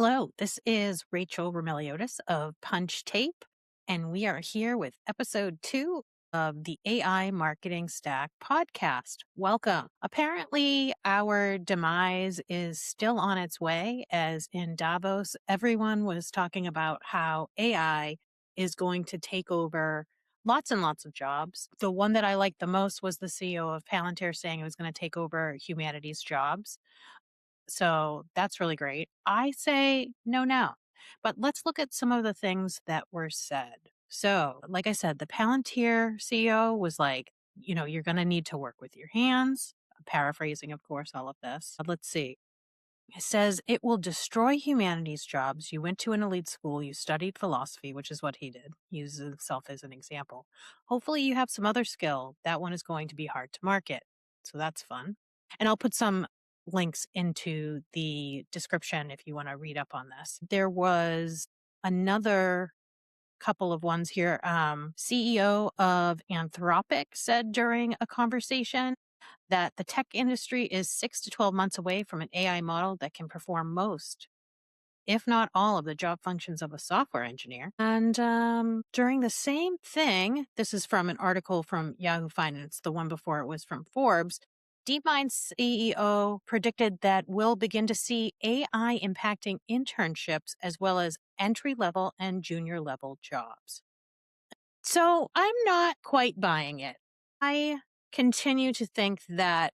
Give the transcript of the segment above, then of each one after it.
Hello, this is Rachel Roumeliotis of Punch Tape, and we are here with episode 2 of the AI Marketing Stack podcast. Welcome. Apparently, our demise is still on its way, as in Davos, everyone was talking about how AI is going to take over lots and lots of jobs. The one that I liked the most was the CEO of Palantir saying it was going to take over humanity's jobs. So that's really great. I say no now. But let's look at some of the things that were said. So, like I said, the Palantir CEO was like, you're going to need to work with your hands. Paraphrasing, of course, all of this. Let's see. It says it will destroy humanities jobs. You went to an elite school, you studied philosophy, which is what he did. He uses himself as an example. Hopefully, you have some other skill. That one is going to be hard to market. So that's fun. And I'll put some links into the description if you want to read up on this. There was another couple of ones here. CEO of Anthropic said during a conversation that the tech industry is 6 to 12 months away from an AI model that can perform most, if not all, of the job functions of a software engineer. And during the same thing, this is from an article from Yahoo Finance, the one before it was from Forbes. DeepMind's CEO predicted that we'll begin to see AI impacting internships as well as entry level and junior level jobs. So I'm not quite buying it. I continue to think that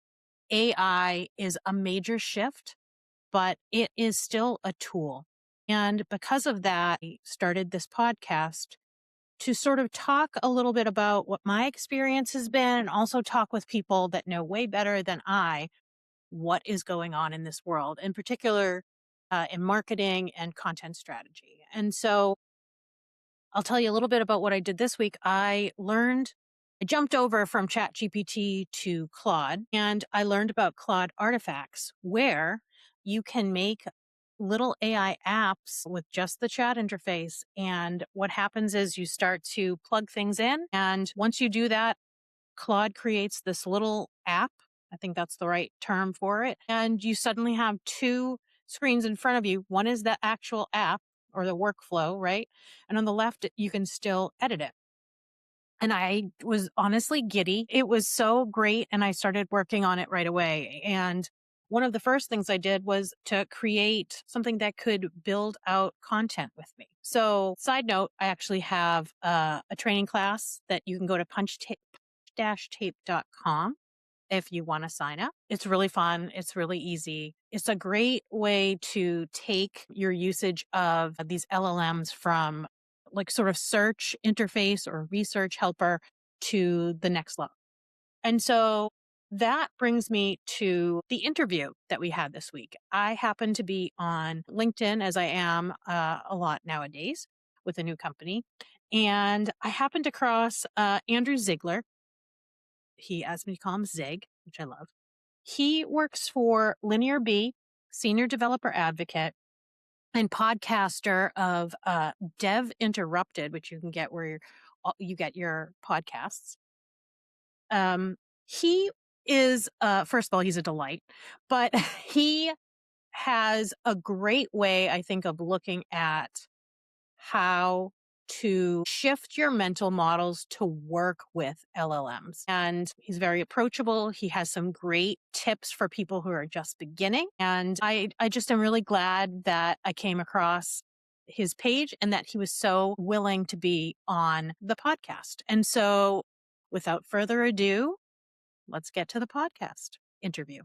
AI is a major shift, but it is still a tool. And because of that, I started this podcast to sort of talk a little bit about what my experience has been and also talk with people that know way better than I what is going on in this world, in particular in marketing and content strategy. And so I'll tell you a little bit about what I did this week. I jumped over from ChatGPT to Claude, and I learned about Claude artifacts, where you can make little AI apps with just the chat interface. And what happens is you start to plug things in. And once you do that, Claude creates this little app. I think that's the right term for it. And you suddenly have two screens in front of you. One is the actual app or the workflow, right? And on the left, you can still edit it. And I was honestly giddy. It was so great. And I started working on it right away. And one of the first things I did was to create something that could build out content with me. So, side note, I actually have a training class that you can go to punch-tape.com if you want to sign up. It's really fun. It's really easy. It's a great way to take your usage of these LLMs from like sort of search interface or research helper to the next level. And so that brings me to the interview that we had this week. I happen to be on LinkedIn, as I am a lot nowadays with a new company. And I happened to cross Andrew Zigler. He asked me to call him Zig, which I love. He works for Linear B, senior developer advocate and podcaster of Dev Interrupted, which you can get where you get your podcasts. He is, first of all, he's a delight, but he has a great way, I think, of looking at how to shift your mental models to work with LLMs. And he's very approachable. He has some great tips for people who are just beginning. And I just am really glad that I came across his page and that he was so willing to be on the podcast. And so without further ado, let's get to the podcast interview.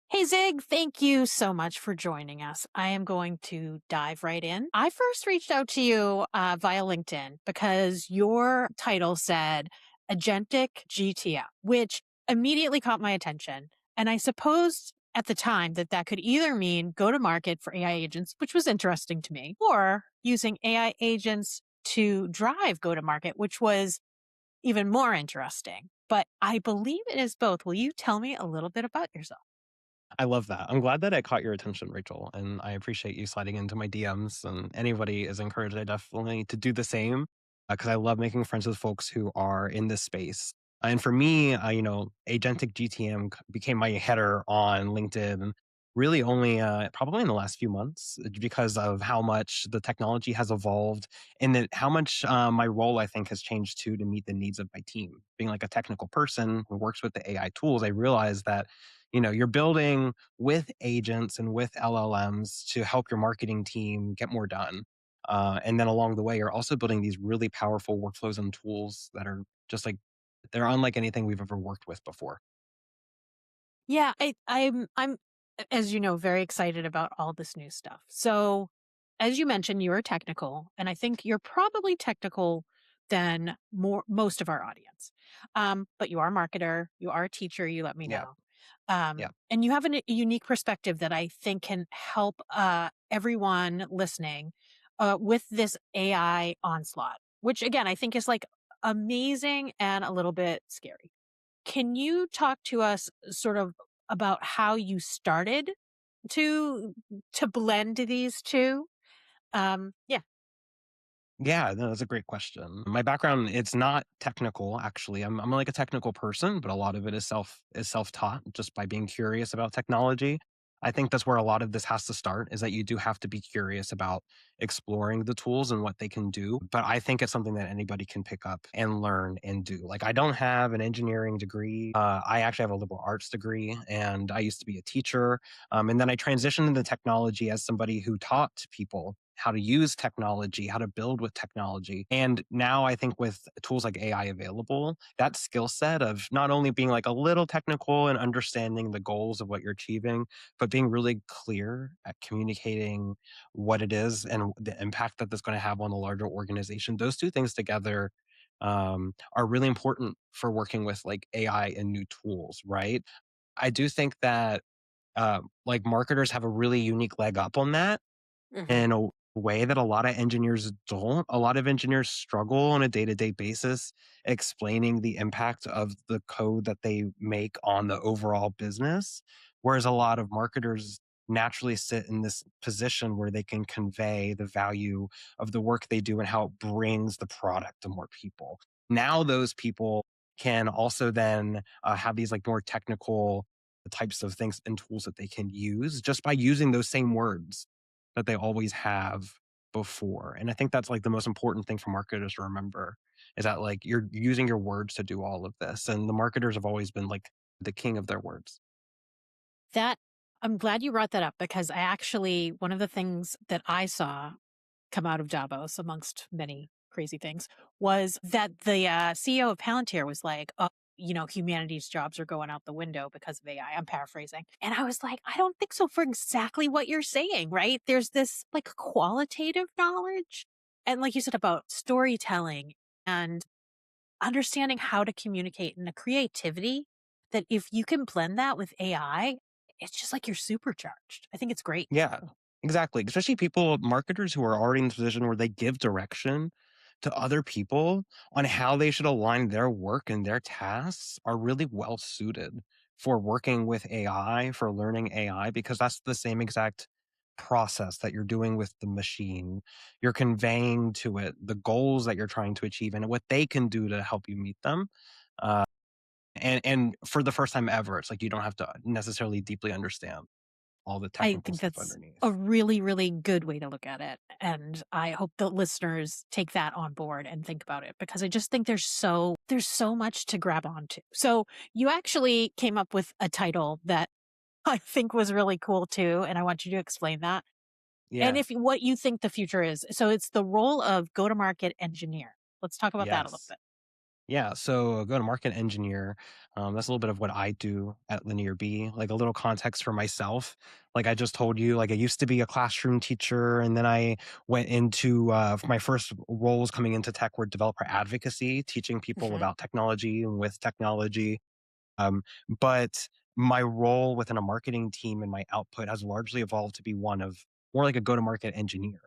Hey, Zig, thank you so much for joining us. I am going to dive right in. I first reached out to you via LinkedIn because your title said agentic GTM, which immediately caught my attention. And I supposed at the time that could either mean go to market for AI agents, which was interesting to me, or using AI agents to drive go to market, which was even more interesting. But I believe it is both. Will you tell me a little bit about yourself? I love that. I'm glad that it caught your attention, Rachel, and I appreciate you sliding into my DMs. And anybody is encouraged, I definitely to do the same because I love making friends with folks who are in this space. And for me, agentic GTM became my header on LinkedIn really only probably in the last few months because of how much the technology has evolved and that how much my role I think has changed too to meet the needs of my team. Being like a technical person who works with the AI tools, I realized that you're building with agents and with LLMs to help your marketing team get more done. And then along the way, you're also building these really powerful workflows and tools that are just like they're unlike anything we've ever worked with before. Yeah, I'm as you know, very excited about all this new stuff. So, as you mentioned, you are technical, and I think you're probably technical than most of our audience. But you are a marketer, you are a teacher, you let me Yeah, know. yeah. And you have a unique perspective that I think can help everyone listening with this AI onslaught, which again, I think is like amazing and a little bit scary. Can you talk to us sort of about how you started to blend these 2? Yeah. Yeah, no, that's a great question. My background, it's not technical actually. I'm like a technical person, but a lot of it is self-taught just by being curious about technology. I think that's where a lot of this has to start is that you do have to be curious about exploring the tools and what they can do. But I think it's something that anybody can pick up and learn and do. Like I don't have an engineering degree. I actually have a liberal arts degree and I used to be a teacher. And then I transitioned into technology as somebody who taught people how to use technology, how to build with technology. And now I think with tools like AI available, that skill set of not only being like a little technical and understanding the goals of what you're achieving, but being really clear at communicating what it is and the impact that that's going to have on the larger organization. Those two things together are really important for working with like AI and new tools, right? I do think that like marketers have a really unique leg up on that Mhm. in a way that a lot of engineers don't. A lot of engineers struggle on a day-to-day basis explaining the impact of the code that they make on the overall business, whereas a lot of marketers naturally sit in this position where they can convey the value of the work they do and how it brings the product to more people. Now those people can also then have these like more technical types of things and tools that they can use just by using those same words that they always have before. And I think that's like the most important thing for marketers to remember is that like you're using your words to do all of this. And the marketers have always been like the king of their words. That I'm glad you brought that up because I actually one of the things that I saw come out of Davos, amongst many crazy things, was that the CEO of Palantir was like, "Oh, humanity's jobs are going out the window because of AI." I'm paraphrasing. And I was like, I don't think so for exactly what you're saying, right? There's this like qualitative knowledge. And like you said about storytelling and understanding how to communicate and the creativity that if you can blend that with AI, it's just like you're supercharged. I think it's great. Yeah, exactly. Especially people, marketers who are already in the position where they give direction to other people on how they should align their work and their tasks are really well suited for working with AI, for learning AI, because that's the same exact process that you're doing with the machine. You're conveying to it the goals that you're trying to achieve and what they can do to help you meet them. Uh, and for the first time ever, it's like you don't have to necessarily deeply understand all the I technical think stuff that's a underneath. really, really good way to look at it. And I hope the listeners take that on board and think about it because I just think there's so much to grab onto. So you actually came up with a title that I think was really cool too. And I want you to explain that. And Yeah. if what you think the future is. So it's the role of go to market engineer. Let's talk about that a little Yes. bit. Yeah. So go to market engineer. That's a little bit of what I do at Linear B. Like a little context for myself. Like I just told you, like I used to be a classroom teacher, and then I went into my first roles coming into tech were developer advocacy, teaching people Mhm. about technology and with technology. Um, but my role within a marketing team and my output has largely evolved to be one of more like a go to market engineer,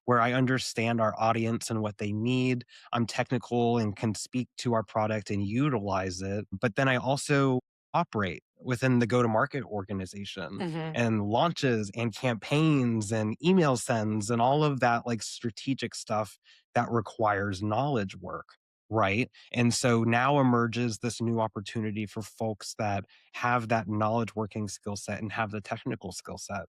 where I understand our audience and what they need. I'm technical and can speak to our product and utilize it. But then I also operate within the go to market organization Mhm. and launches and campaigns and email sends and all of that like strategic stuff that requires knowledge work. right? And so now emerges this new opportunity for folks that have that knowledge working skill set and have the technical skill set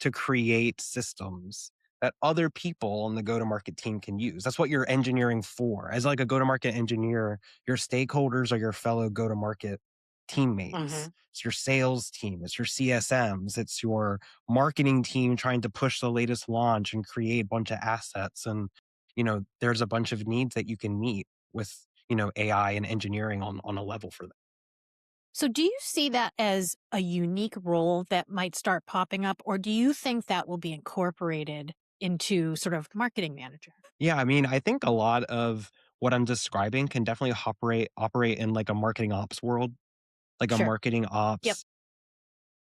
to create systems that other people on the go-to-market team can use. That's what you're engineering for. As like a go-to-market engineer, your stakeholders are your fellow go-to-market teammates. Hmm. It's your sales team, it's your CSMs, it's your marketing team trying to push the latest launch and create a bunch of assets. And, there's a bunch of needs that you can meet with, AI and engineering on a level for that. So, do you see that as a unique role that might start popping up, or do you think that will be incorporated into sort of marketing manager? Yeah, I mean, I think a lot of what I'm describing can definitely operate in like a marketing ops world, like a Sure. marketing Yep. ops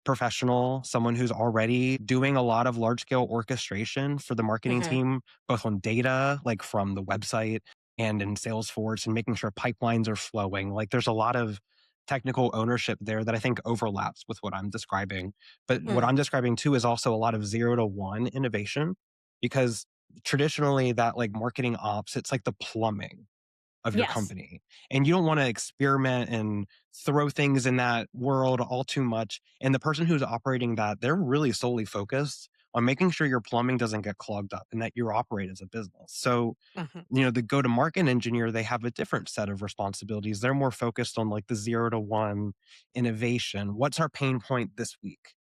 professional, someone who's already doing a lot of large scale orchestration for the marketing Hmm. team, both on data, like from the website and in Salesforce, and making sure pipelines are flowing. Like there's a lot of technical ownership there that I think overlaps with what I'm describing. But what Mm. I'm describing too is also a lot of 0 to 1 innovation, because traditionally that like marketing ops, it's like the plumbing of your Yes. company. And you don't want to experiment and throw things in that world all too much. And the person who's operating that, they're really solely focused on making sure your plumbing doesn't get clogged up and that you operate as a business. So, Hmm. the go to market engineer, they have a different set of responsibilities. They're more focused on like the 0 to 1 innovation. What's our pain point this week?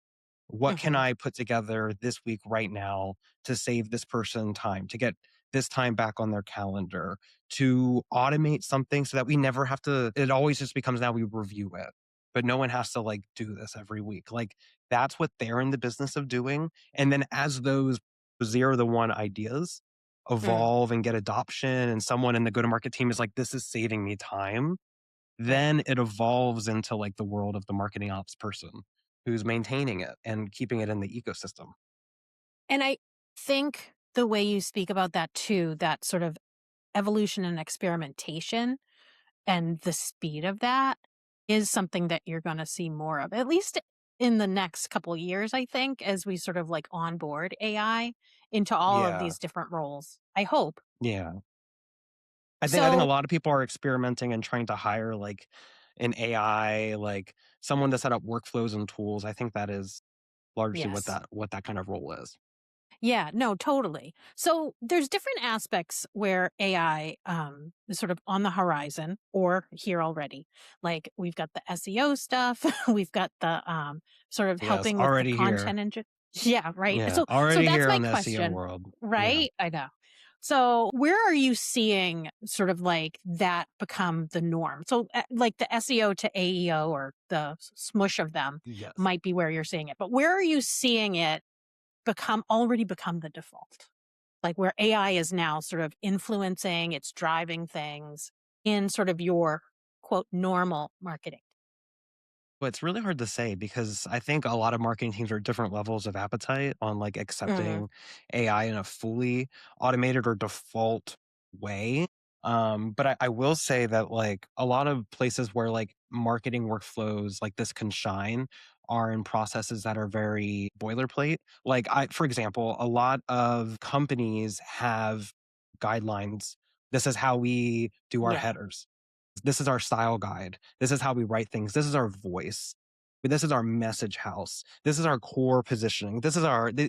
What can Hmm. I put together this week right now to save this person time, to get this time back on their calendar, to automate something so that we never have to, it always just becomes now we review it, but no one has to like do this every week. Like that's what they're in the business of doing. And then as those 0 to 1 ideas Mm. evolve and get adoption, and someone in the go to market team is like, this is saving me time, Right. then it evolves into like the world of the marketing ops person who's maintaining it and keeping it in the ecosystem. And I think the way you speak about that too, that sort of evolution and experimentation and the speed of that is something that you're going to see more of, at least in the next couple years, I think, as we sort of like onboard AI into all of Yeah. these different roles. I hope. Yeah. I think a So, lot of people are experimenting and trying to hire like an AI, like someone to set up workflows and tools. I think that is largely what yes. that kind of role is. Yeah, no, totally. So there's different aspects where AI is sort of on the horizon or here already. Like we've got the SEO stuff, we've got the sort of Yes, helping with the already here. content engine. Yeah, right. Yeah, So already that's here my on the SEO question, world. Yeah. right? I know. So where are you seeing sort of like that become the norm? So like the SEO to AEO or the smush of them Yes. might be where you're seeing it. But where are you seeing it become the default? Like where AI is now sort of influencing, it's driving things in sort of your quote normal marketing. Well, it's really hard to say because I think a lot of marketing teams are at different levels of appetite on like Mhm. accepting AI in a fully automated or default way. But I will say that like a lot of places where like marketing workflows like this can shine are in processes that are very boilerplate. Like for example, a lot of companies have guidelines. This is how we do our Yeah. headers. This is our style guide. This is how we write things. This is our voice. This is our message house. This is our core positioning. This is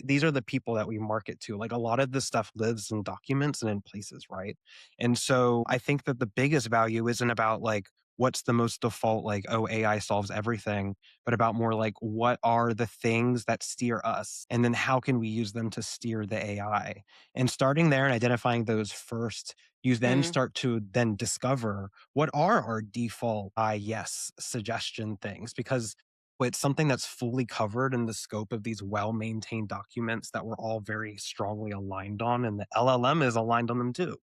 these are the people that we market to. Like a lot of this stuff lives in documents and in places, right? And so I think that the biggest value isn't about like what's the most default, like, oh, AI solves everything, but about more like what are the things that steer us? And then how can we use them to steer the AI? And starting there and identifying those first, you then Mm. start to then discover what are our default yes suggestion things, because it's something that's fully covered in the scope of these well-maintained documents that we're all very strongly aligned on, and the LLM is aligned on them too,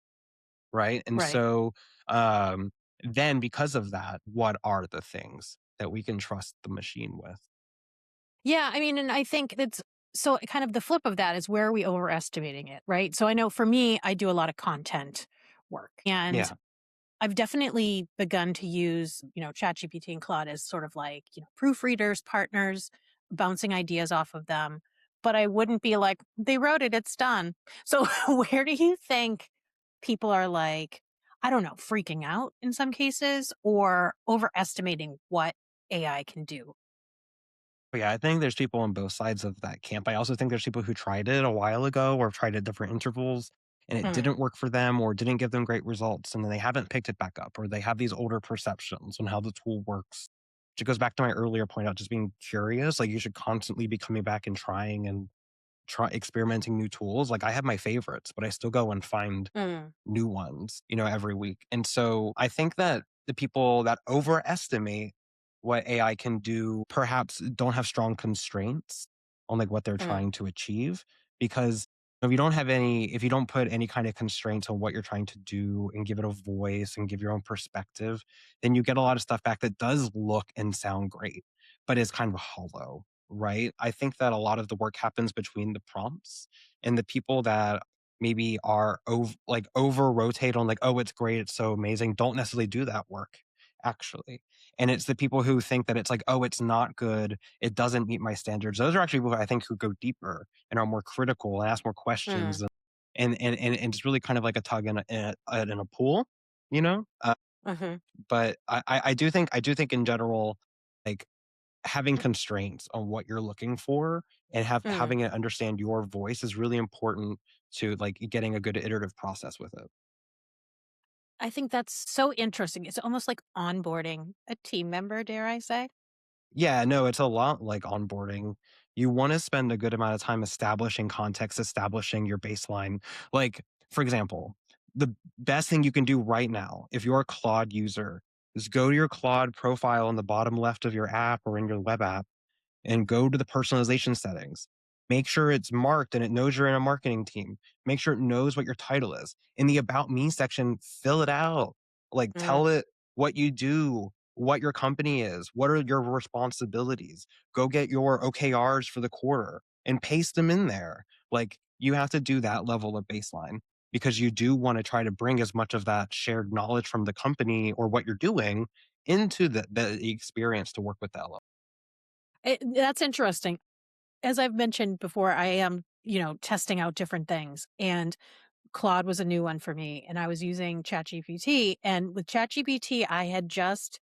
right? And Right. so um, then because of that, what are the things that we can trust the machine with? Yeah. I mean, and I think it's so kind of the flip of that is where are we overestimating it, right? So I know for me, I do a lot of content work and Yeah. I've definitely begun to use, ChatGPT and Claude as sort of like, proofreaders, partners, bouncing ideas off of them. But I wouldn't be like, they wrote it, it's done. So where do you think people are like, I don't know, freaking out in some cases or overestimating what AI can do. But yeah, I think there's people on both sides of that camp. I also think there's people who tried it a while ago or tried at different intervals and it Mm, didn't work for them or didn't give them great results. And then they haven't picked it back up or they have these older perceptions on how the tool works. Which goes back to my earlier point out just being curious. Like you should constantly be coming back and trying and experimenting new tools. Like I have my favorites, but I still go and find mm, new ones, every week. And so I think that the people that overestimate what AI can do perhaps don't have strong constraints on like what they're mm, trying to achieve because if you don't put any kind of constraints on what you're trying to do and give it a voice and give your own perspective, then you get a lot of stuff back that does look and sound great, but is kind of hollow, right? I think that a lot of the work happens between the prompts and the people that maybe are over rotate on like, "Oh, it's great, it's so amazing," don't necessarily do that work, actually. And it's the people who think that it's like, "Oh, it's not good, it doesn't meet my standards." Those are actually people I think who go deeper and are more critical and ask more mm, questions and it's really kind of like a tug in a pool, you know? mhm, But I do think in general, like having constraints on what you're looking for and mm. having it understand your voice is really important to like getting a good iterative process with it. I think that's so interesting. It's almost like onboarding a team member, dare I say? Yeah, no, it's a lot like onboarding. You want to spend a good amount of time establishing context, establishing your baseline. Like, for example, the best thing you can do right now, if you're a Claude user, is go to your Claude profile on the bottom left of your app or in your web app and go to the personalization settings. Make sure it's marked and it knows you're in a marketing team. Make sure it knows what your title is. In the about me section, fill it out. Like Mm, tell it what you do, what your company is, what are your responsibilities. Go get your OKRs for the quarter and paste them in there. Like you have to do that level of baseline because you do want to try to bring as much of that shared knowledge from the company or what you're doing into the experience to work with that level. that's interesting. As I've mentioned before, I am, testing out different things, and Claude was a new one for me, and I was using ChatGPT, and with ChatGPT, I had just,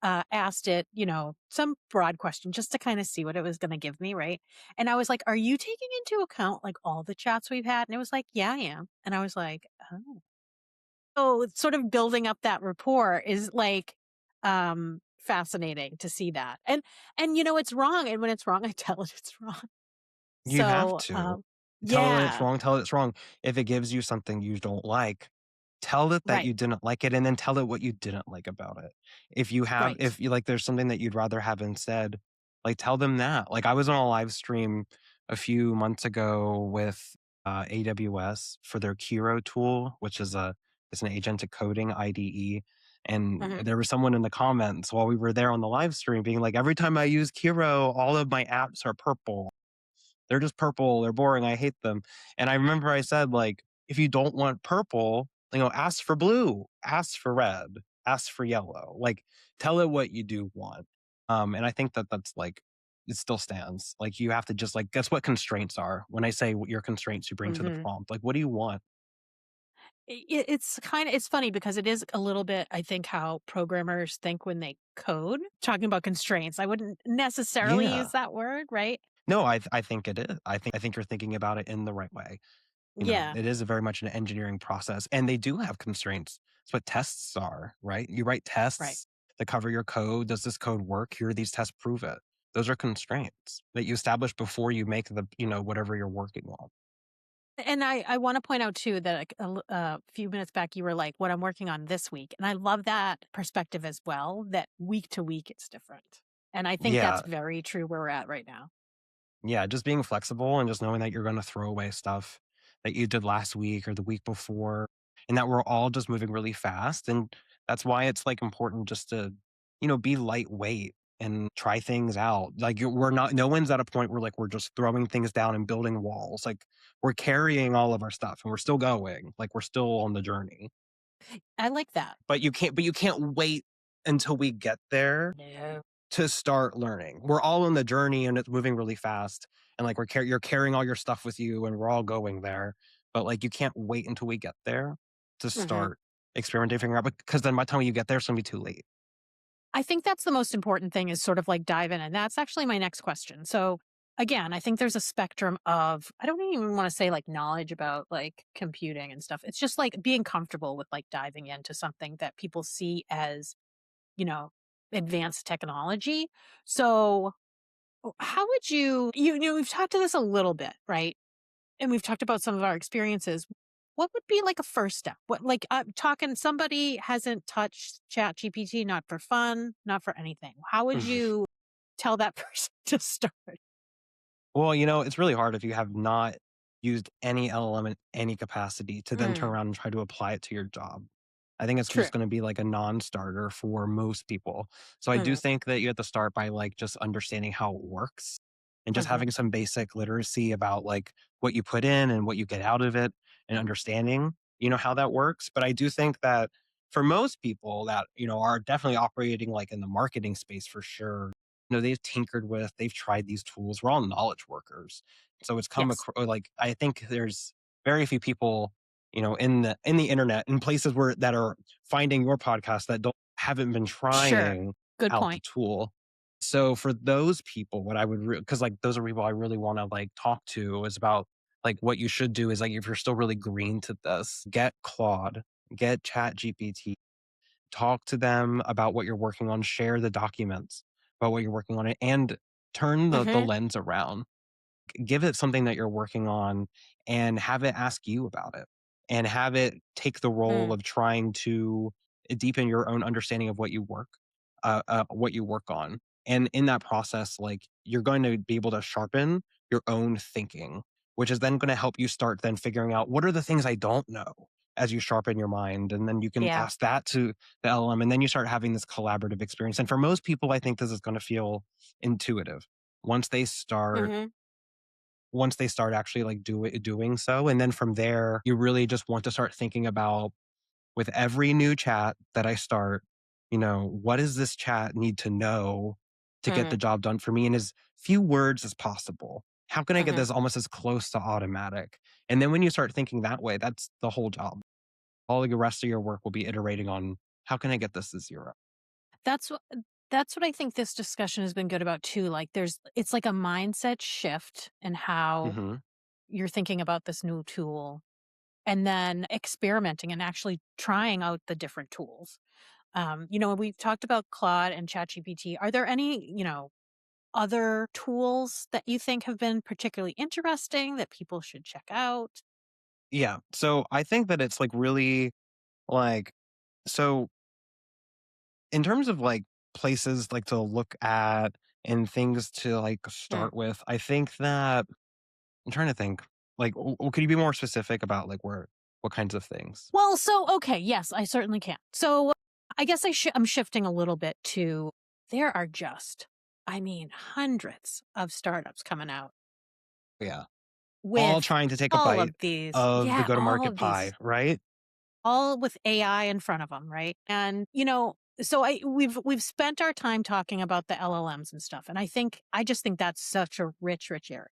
asked it, some broad question just to kinda see what it was gonna give me, right? And I was like, "Are you taking into account, like, all the chats we've had?" And it was like, "Yeah, I am." And I was like, "Oh." So, it's sort of building up that rapport is, like, fascinating to see that. And, it's wrong, and when it's wrong, I tell it it's wrong. You have So, to. Tell it when it's yeah, wrong, tell it it's wrong. If it gives you something you don't like, tell it that right, you didn't like it and then tell it what you didn't like about it. right. If you like there's something that you'd rather have instead, like tell them that. Like I was on a live stream a few months ago with AWS for their Kiro tool, which is it's an agentic coding IDE. And Mhm. there was someone in the comments while we were there on the live stream being like, every time I use Kiro, all of my apps are purple. They're just purple, they're boring, I hate them. And I remember I said, like, if you don't want purple, ask for blue, ask for red, ask for yellow. Like, tell it what you do want. And I think that that's like, it still stands. Like, you have to just like, guess what constraints are when I say what your constraints you bring to the Mhm. prompt. Like, what do you want? It's funny because it is a little bit, I think, how programmers think when they code, talking about constraints. I wouldn't necessarily use Yeah. that word, right? No, I think it is. I think you're thinking about it in the right way. Yeah, It is a very much an engineering process and they do have constraints. It's what tests are, right? You write right. tests that cover your code. Does this code work? Here are these tests prove it. Those are constraints that you establish before you make whatever you're working on. And I wanna point out too that, like, a few minutes back, you were like, "What I'm working on this week," and I love that perspective as well, that week to week, it's different. And I think that's Yeah. very true where we're at right now. Yeah, just being flexible and just knowing that you're gonna throw away stuff that you did last week or the week before, and that we're all just moving really fast, and that's why it's, like, important just to, be lightweight and try things out. Like, we're not no one's at a point where, like, we're just throwing things down and building walls, like, we're carrying all of our stuff, and we're still going, like, we're still on the journey. I like that. But you can't wait until we get there No. to start learning. We're all in the journey and it's moving really fast. And like you're carrying all your stuff with you and we're all going there. But like you can't wait until we get there to Mhm. start. experimenting, figuring out, because then by the time you get there, it's gonna be too late. I think that's the most important thing is sort of like dive in. And that's actually my next question. So again, I think there's a spectrum of, I don't even want to say like knowledge about like computing and stuff. It's just like being comfortable with like diving into something that people see as, you know, advanced technology. So how would we've talked to this a little bit, right? And we've talked about some of our experiences. What would be like a first step? What like talking somebody hasn't touched Chat GPT, not for fun, not for anything. How would you tell that person to start? Well, it's really hard if you have not used any LLM in any capacity to then turn Mm, around and try to apply it to your job. I think it's true. just going to be like a non-starter for most people. So I do Mm, think that you have to start by like just understanding how it works and just hmm. having some basic literacy about like what you put in and what you get out of it and understanding, how that works. But I do think that for most people that, are definitely operating like in the marketing space for sure, they've tinkered with, they've tried these tools. We're all knowledge workers. So it's come Yes. across like I think there's very few people, in the internet, in places where that are finding your podcast that don't haven't been Sure. trying Good out the point. tool. So for those people, what I would because like those are people I really want to like talk to is about like what you should do is like if you're still really green to this, get Claude, get Chat GPT, talk to them about what you're working on, share the documents about what you're working on, and turn the Hmm. lens around. Give it something that you're working on and have it ask you about it and have it take the role Mm, of trying to deepen your own understanding of what you work on. And in that process, like you're going to be able to sharpen your own thinking, which is then going to help you start then figuring out what are the things I don't know as you sharpen your mind. And then you can yeah. ask that to the LM. And then you start having this collaborative experience. And for most people, I think this is going to feel intuitive once they start Hmm. once they start actually like doing so. And then from there, you really just want to start thinking about with every new chat that I start, what does this chat need to know to get the Hmm. job done for me in as few words as possible? How can I get Hmm. this almost as close to automatic? And then when you start thinking that way, that's the whole job. All the rest of your work will be iterating on how can I get this to zero? That's what that's what I think this discussion has been good about too. Like it's like a mindset shift in how Hmm. you're thinking about this new tool and then experimenting and actually trying out the different tools. We've talked about Claude and ChatGPT. Are there any, other tools that you think have been particularly interesting that people should check out? Yeah. So I think that it's like really like, so in terms of like places like to look at and things to like Hmm. start with, I think that I'm trying to think. Like, could you be more specific about like what kinds of things? Well, so okay, yes, I certainly can. So I guess I'm shifting a little bit to there are just, I mean, hundreds of startups coming out Yeah, all with trying to take a all bite of these, of the yeah, all go-to-market of pie, these right? all with AI in front of them, right? And, so we've spent our time talking about the LLMs and stuff, and I just think that's such a rich area.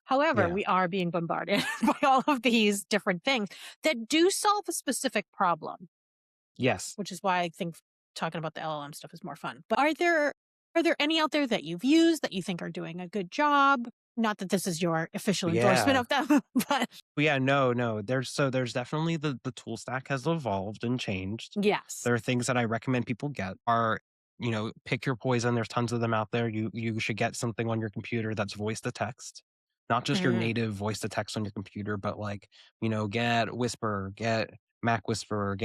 However, Yeah. we are being bombarded by all of these different things that do solve a specific problem, Yes. which is why I think talking about the LLM stuff is more fun. But are there any out there that you've used that you think are doing a good job? Not that this is your official endorsement Yeah. of them, but Yeah, no. There's definitely the tool stack has evolved and changed. yes. There are things that I recommend people get are, pick your poison. There's tons of them out there. You should get something on your computer that's voice to text. Not just your Mm, native voice to text on your computer, but like, get Whisper, get Mac Whisper,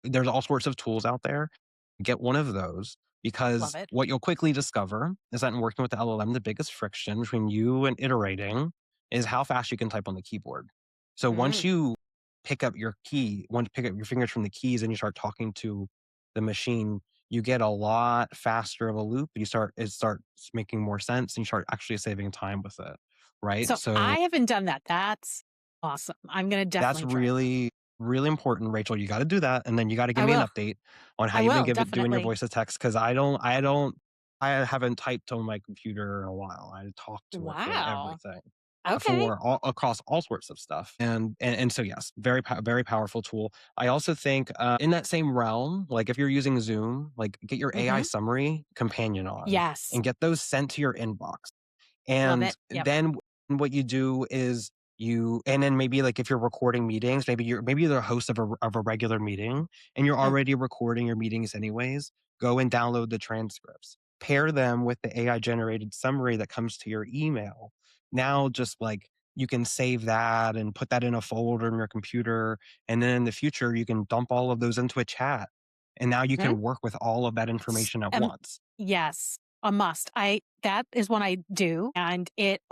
there's all sorts of tools out there. Get one of those love because it. what you'll quickly discover is that in working with the LLM, the biggest friction between you and iterating is how fast you can type on the keyboard. So once Mm. you pick up your fingers from the keys and you start talking to the machine, you get a lot faster of a loop. It starts making more sense and you start actually saving time with it. Right. So So I haven't done that. That's awesome. I'm gonna that's definitely try that. really, really important, Rachel. You got to do that. And then you got to give I me an will. update on how I you've been will doing your definitely. voice to text. Cause I haven't typed on my computer in a while. I talk to it for Wow. everything. Okay. for all across all sorts of stuff. And so yes, very powerful tool. I also think in that same realm, like if you're using Zoom, like get your AI Hmm. summary companion on Yes. and get those sent to your inbox. Love And it. Yep. then what you do is and then maybe like if you're recording meetings, maybe you're the host of a regular meeting and you're Mm, already recording your meetings anyways, go and download the transcripts. Pair them with the AI generated summary that comes to your email. Now just like you can save that and put that in a folder in your computer. And then in the future, you can dump all of those into a chat. And now you mhm. can work with all of that S- information at Um, once. yes, a must. That is what I do, and it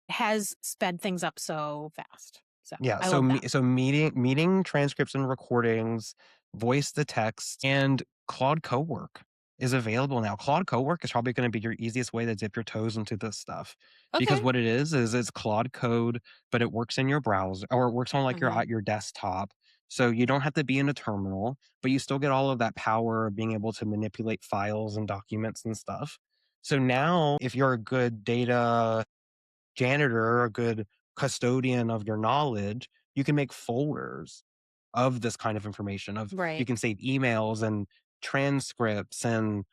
has sped things up so fast. So Yeah, I so love that. meeting transcripts and recordings, voice to text, and Claude Cowork is available now. Claude Cowork is probably gonna be your easiest way to dip your toes into this stuff, because Okay. what it is it's Claude code, but it works in your browser or it works on, like, Hmm. your desktop, so you don't have to be in a terminal, but you still get all of that power of being able to manipulate files and documents and stuff. So now if you're a good data janitor, a good custodian of your knowledge, you can make folders of this kind of information of you Right. can save emails and transcripts and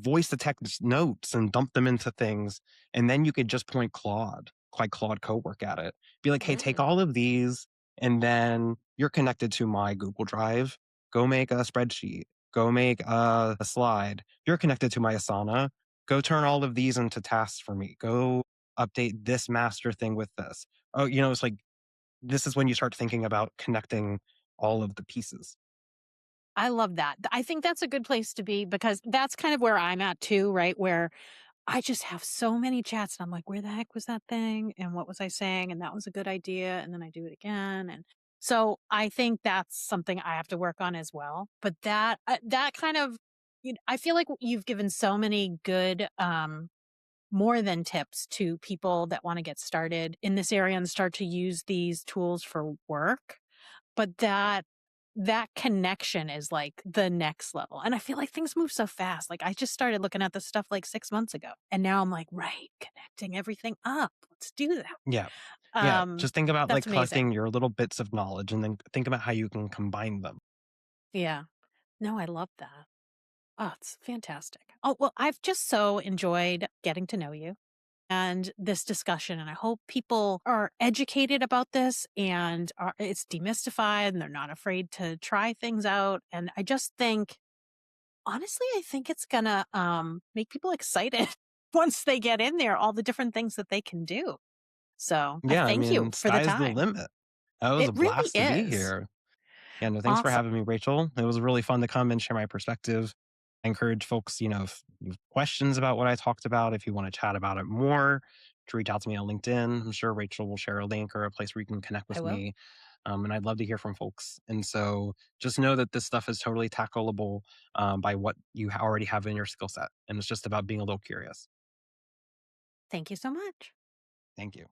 voice to text notes and dump them into things, and then you could just point Claude Cowork at it, be like, hey, take Mm. all of these, and then you're connected to my Google Drive, go make a spreadsheet, go make a slide, you're connected to my Asana, go turn all of these into tasks for me, go update this master thing with this. Oh, it's like this is when you start thinking about connecting all of the pieces. I love that. I think that's a good place to be because that's kind of where I'm at too, right? Where I just have so many chats and I'm like, where the heck was that thing? And what was I saying? And that was a good idea. And then I do it again. And so I think that's something I have to work on as well. But that kind of, I feel like you've given so many good, more than tips to people that want to get started in this area and start to use these tools for work. But that connection is like the next level. And I feel like things move so fast. Like I just started looking at this stuff like 6 months ago. And now I'm like, right, connecting everything up. Let's do that. Yeah. Yeah. Just think about like That's amazing. collecting your little bits of knowledge and then think about how you can combine them. Yeah. No, I love that. Oh, it's fantastic. Oh, well, I've just so enjoyed getting to know you and this discussion. And I hope people are educated about this and it's demystified and they're not afraid to try things out. And I just think, honestly, I think it's gonna make people excited once they get in there, all the different things that they can do. So I Yeah. I thank you mean, for the sky's the time. limit. That was It a really blast to be is. here. Yeah, no, thanks for Awesome. having me, Rachel. It was really fun to come and share my perspective. I encourage folks, if you have questions about what I talked about, if you want to chat about it more, to reach out to me on LinkedIn. I'm sure Rachel will share a link or a place where you can connect I with will. me. And I'd love to hear from folks. And so just know that this stuff is totally tackleable by what you already have in your skill set. And it's just about being a little curious. Thank you so much. Thank you.